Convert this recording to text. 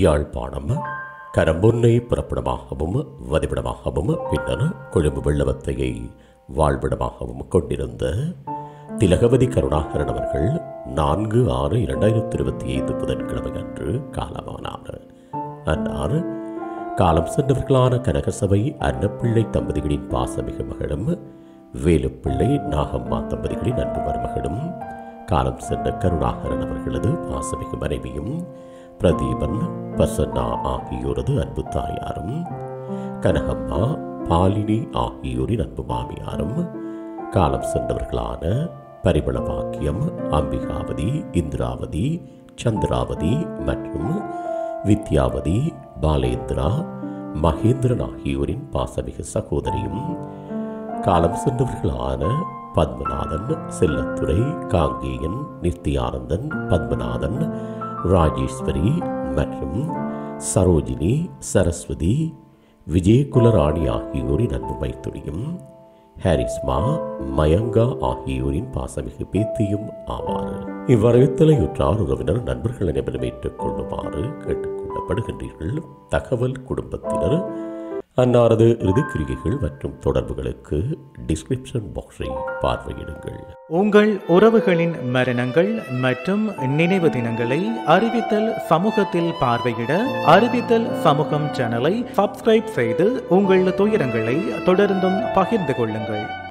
யாழ்ப்பாணம் கரம்பொன்னை புறப்படமாகவும் வதிவிடமாகவும் பின்னர் கொழும்பு வெள்ளவத்தையை வாழ்விடமாகவும் கொண்டிருந்த திலகவதி கருணாகரன் அவர்கள் 4/6/2025 புதன்கிழமை அன்று காலமானார். அன்னார் காலம் சென்றவர்களான கனகசபை அன்னப்பிள்ளை தம்பதிகளின் பாசமிகு மகளும் வேலுப்பிள்ளை நாகம்மா தம்பதிகளின் அன்பு மருமகளும் காலம் சென்ற கருணாகரன் அவர்களது பாசமிகு மனைவியும் பிரதீபன் பிரசன்னா ஆகியோரது அன்பு தாயாரும் கனகம்மா பாலினி ஆகியோரின் அன்பு மாமியாரும் காலம் சென்றவர்களான பரிமள பாக்கியம் அம்பிகாவதி இந்திராவதி சந்திராவதி மற்றும் வித்யாவதி பாலேந்திரா மகேந்திரன் ஆகியோரின் பாசமிகு சகோதரியும் காலம் சென்றவர்களான பத்மநாதன் செல்லத்துறை காங்கேயன் நித்யானந்தன் பத்மநாதன் ராஜேஸ்வரி மற்றும் சரோஜினி சரஸ்வதி விஜயகுலராணி ஆகியோரின் அன்பு மைத்துனியும் ஹாரிஸ்மா மயங்கா ஆகியோரின் பாசமிகு பேத்தியும் ஆவார். இவ்வரவித்தலையுற்றார் உறவினர் நண்பர்கள் அனைவரும் ஏற்றுக்கொள்ளுமாறு கேட்டுக்கொள்ளப்படுகின்றீர்கள். தகவல் குடும்பத்தினர் அன்னாரது இறுதிக்கிரிகைகள் மற்றும் தொடர்புகளுக்கு டிஸ்கிரிப்ஷன் பாக்ஸை பார்வையிடுங்கள். உங்கள் உறவுகளின் மரணங்கள் மற்றும் நினைவு தினங்களை அறிவித்தல் சமூகத்தில் பார்வையிட அறிவித்தல் சமூகம் சேனலை சப்ஸ்கிரைப் செய்து உங்கள் துயரங்களை தொடர்ந்தும் பகிர்ந்து கொள்ளுங்கள்.